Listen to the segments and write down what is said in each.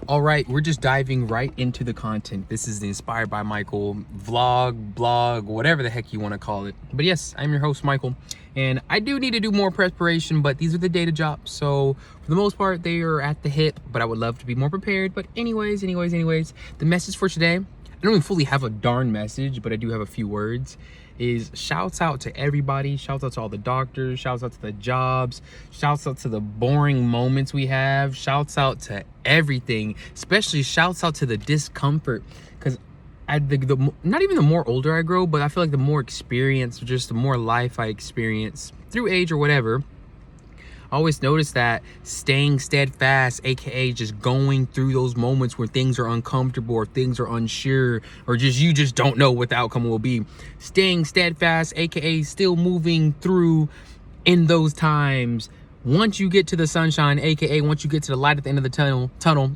All right, we're just diving right into the content. This is the Inspired by Michael vlog, blog, whatever the heck you want to call it. But yes, I'm your host, Michael, and I do need to do more preparation, but these are the data drops. So for the most part, they are at the hip, but I would love to be more prepared. But anyways, the message for today, I don't even fully have a darn message, but I do have a few words, is shouts out to everybody. Shouts out to all the doctors, shouts out to the jobs, shouts out to the boring moments we have, shouts out to everything, especially shouts out to the discomfort. Because not even the more older I grow, but I feel like the more experience, or just the more life I experience through age or whatever, I always notice that staying steadfast, aka just going through those moments where things are uncomfortable or things are unsure, or you just don't know what the outcome will be. Staying steadfast, aka still moving through in those times. Once you get to the sunshine, aka once you get to the light at the end of the tunnel,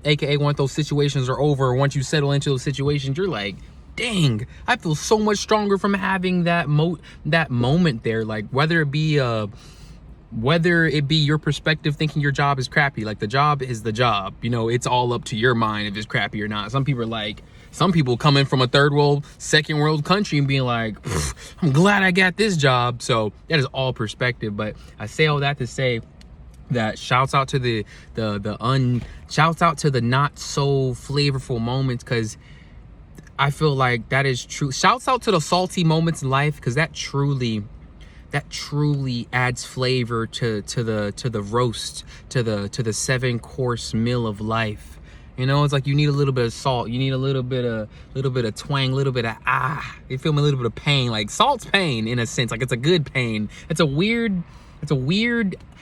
aka once those situations are over, or once you settle into those situations, you're like, dang, I feel so much stronger from having that moment there. Like whether it be your perspective thinking your job is crappy, like the job is the job, you know, it's all up to your mind if it's crappy or not. Some people coming from a third world, second world country and being like, I'm glad I got this job. So that is all perspective. But I say all that to say that shouts out to the not so flavorful moments, because I feel like that is true. Shouts out to the salty moments in life, because that truly adds flavor to the roast, to the 7-course meal of life. You know, it's like you need a little bit of salt, you need a little bit of twang, a little bit of you feel me, a little bit of pain. Like salt's pain in a sense, like it's a good pain. It's a weird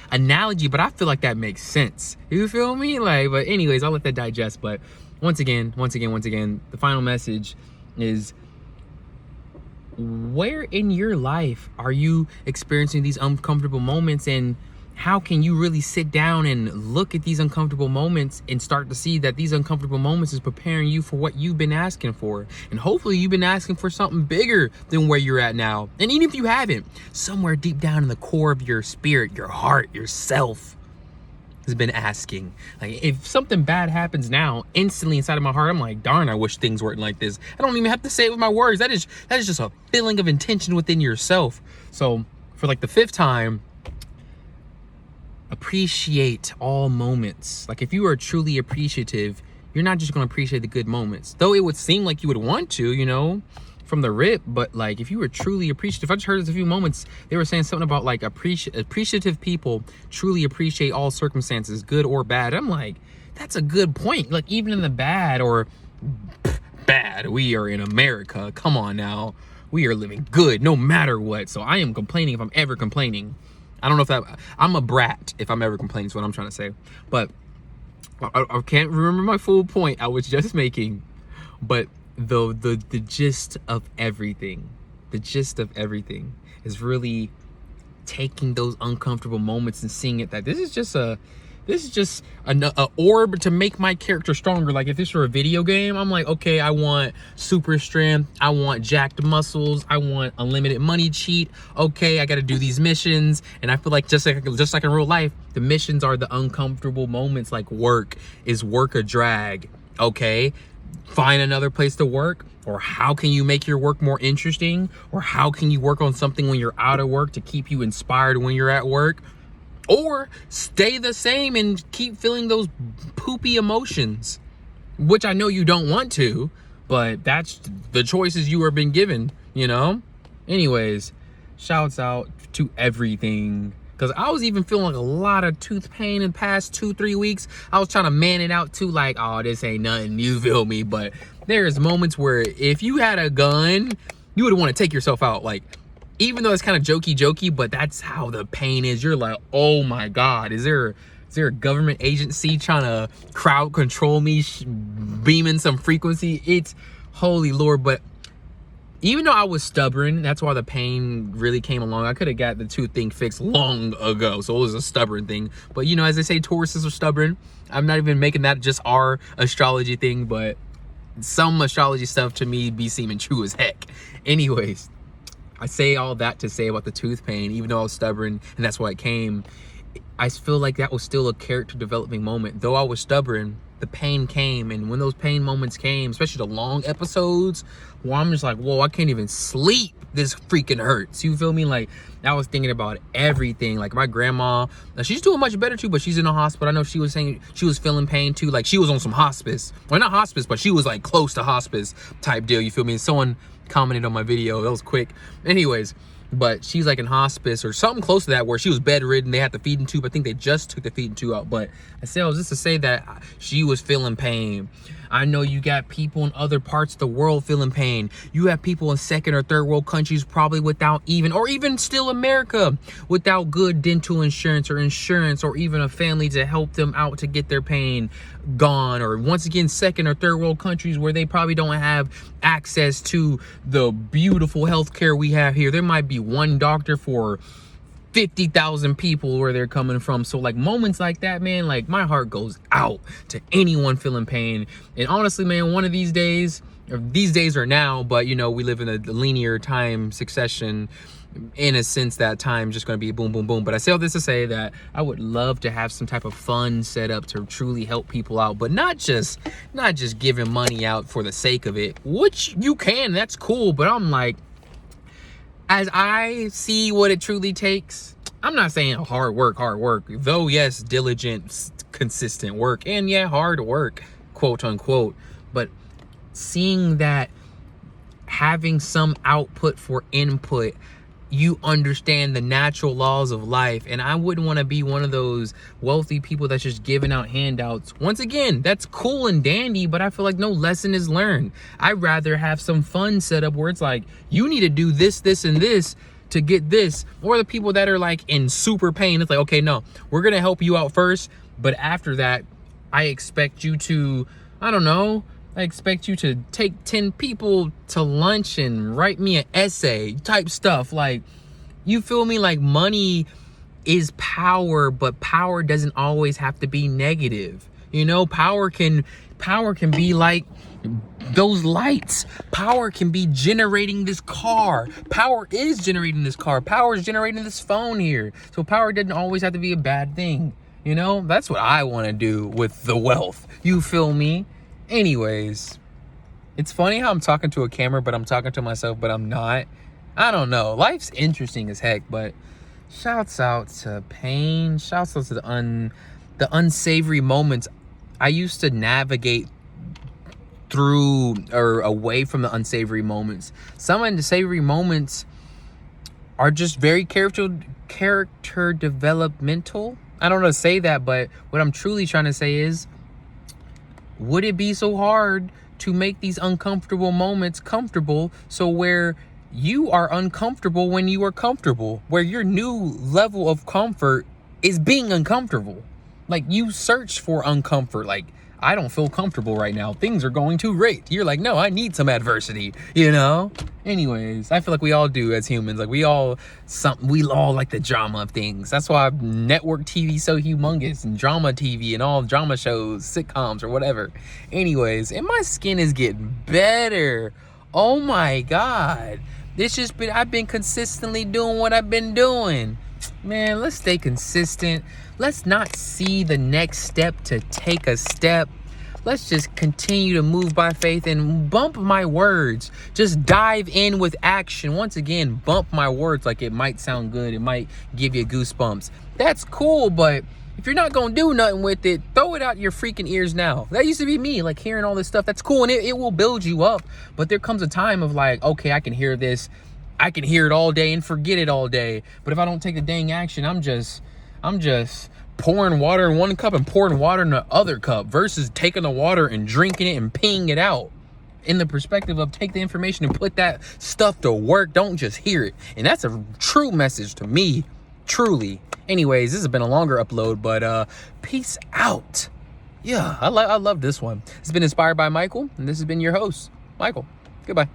analogy, but I feel like that makes sense. You feel me? Like, but anyways, I'll let that digest. But once again, the final message is, where in your life are you experiencing these uncomfortable moments, and how can you really sit down and look at these uncomfortable moments and start to see that these uncomfortable moments is preparing you for what you've been asking for? And hopefully you've been asking for something bigger than where you're at now. And even if you haven't, somewhere deep down in the core of your spirit, your heart, yourself has been asking. Like, if something bad happens now, instantly inside of my heart, I'm like, darn, I wish things weren't like this. I don't even have to say it with my words. That is just a feeling of intention within yourself. So for like the 5th time, appreciate all moments. Like, if you are truly appreciative, you're not just going to appreciate the good moments, though it would seem like you would want to, you know, from the rip. But like, if you were truly appreciative, I just heard this a few moments, they were saying something about like appreciative people truly appreciate all circumstances, good or bad. I'm like, that's a good point. Like, even in the bad, we are in America, come on now, we are living good no matter what. So I am complaining if I'm ever complaining. I don't know if I'm a brat if I'm ever complaining, is what I'm trying to say. But I can't remember my full point I was just making. But the gist of everything is really taking those uncomfortable moments and seeing it that this is just an orb to make my character stronger. Like, if this were a video game, I'm like, okay, I want super strength, I want jacked muscles, I want unlimited money cheat. Okay, I got to do these missions. And I feel like just like in real life, the missions are the uncomfortable moments. Like, work a drag? Okay, find another place to work. Or how can you make your work more interesting? Or how can you work on something when you're out of work to keep you inspired when you're at work? Or stay the same and keep feeling those poopy emotions, which I know you don't want to, but that's the choices you are being given, you know? Anyways, shouts out to everything. Because I was even feeling like a lot of tooth pain in the past 2-3 weeks. I was trying to man it out too, like, oh, this ain't nothing, you feel me? But there's moments where if you had a gun, you would want to take yourself out. Like, even though it's kind of jokey, but that's how the pain is. You're like, oh my God, is there a government agency trying to crowd control me, beaming some frequency? It's holy Lord. But even though I was stubborn, that's why the pain really came along. I could have got the tooth thing fixed long ago. So it was a stubborn thing. But you know, as they say, Tauruses are stubborn. I'm not even making that just our astrology thing, but some astrology stuff to me be seeming true as heck. Anyways, I say all that to say about the tooth pain, even though I was stubborn and that's why it came, I feel like that was still a character developing moment. Though I was stubborn, the pain came. And when those pain moments came, especially the long episodes, where I'm just like, whoa, I can't even sleep. This freaking hurts. You feel me? Like, I was thinking about everything. Like, my grandma, she's doing much better too, but she's in a hospital. I know she was saying she was feeling pain too. Like, she was on some hospice. Well, not hospice, but she was like close to hospice type deal. You feel me? And someone commented on my video. That was quick. Anyways, but she's like in hospice or something close to that, where she was bedridden. They had the feeding tube. I think they just took the feeding tube out. But I said, I was just to say that she was feeling pain. I know you got people in other parts of the world feeling pain. You have people in second or third world countries probably without even still America, without good dental insurance or even a family to help them out to get their pain gone. Or once again, second or third world countries where they probably don't have access to the beautiful healthcare we have here. There might be one doctor for 50,000 people where they're coming from. So like moments like that, man, like my heart goes out to anyone feeling pain. And honestly, man, one of these days, or these days are now, but you know, we live in a linear time succession. In a sense, that time just going to be boom, boom, boom. But I say all this to say that I would love to have some type of fun set up to truly help people out, but not just giving money out for the sake of it, which you can, that's cool. But I'm like, as I see what it truly takes, I'm not saying hard work, though yes, diligent, consistent work, and yeah, hard work, quote unquote, but seeing that having some output for input, you understand the natural laws of life. And I wouldn't want to be one of those wealthy people that's just giving out handouts. Once again, that's cool and dandy, but I feel like no lesson is learned. I'd rather have some fun set up where it's like, you need to do this, this, and this to get this. Or the people that are like in super pain, it's like, okay, no, we're going to help you out first, but after that, I expect you to, I don't know, I expect you to take 10 people to lunch and write me an essay type stuff. Like, you feel me? Like, money is power, but power doesn't always have to be negative. You know, power can be like those lights. Power can be generating this car. Power is generating this car. Power is generating this phone here. So power doesn't always have to be a bad thing. You know, that's what I want to do with the wealth. You feel me? Anyways, it's funny how I'm talking to a camera, but I'm talking to myself, but I'm not. I don't know. Life's interesting as heck, but shouts out to pain. Shouts out to the unsavory moments. I used to navigate through or away from the unsavory moments. Some unsavory moments are just very character developmental. I don't know how to say that, but what I'm truly trying to say is, would it be so hard to make these uncomfortable moments comfortable, so where you are uncomfortable when you are comfortable, where your new level of comfort is being uncomfortable? Like, you search for uncomfort. Like, I don't feel comfortable right now. Things are going too great. You're like, no, I need some adversity, you know? Anyways, I feel like we all do as humans. Like, we all like the drama of things. That's why network TV is so humongous, and drama TV and all drama shows, sitcoms or whatever. Anyways, and my skin is getting better. Oh my God. I've been consistently doing what I've been doing. Man, let's stay consistent. Let's not see the next step to take a step. Let's just continue to move by faith and bump my words. Just dive in with action. Once again, bump my words. Like, it might sound good. It might give you goosebumps. That's cool, but if you're not going to do nothing with it, throw it out your freaking ears now. That used to be me, like hearing all this stuff. That's cool, and it will build you up. But there comes a time of like, okay, I can hear this. I can hear it all day and forget it all day. But if I don't take the dang action, I'm just pouring water in one cup and pouring water in the other cup, versus taking the water and drinking it and peeing it out. In the perspective of, take the information and put that stuff to work. Don't just hear it. And that's a true message to me, truly. Anyways, this has been a longer upload, but peace out. Yeah, I love this one. It's been inspired by Michael, and this has been your host, Michael. Goodbye.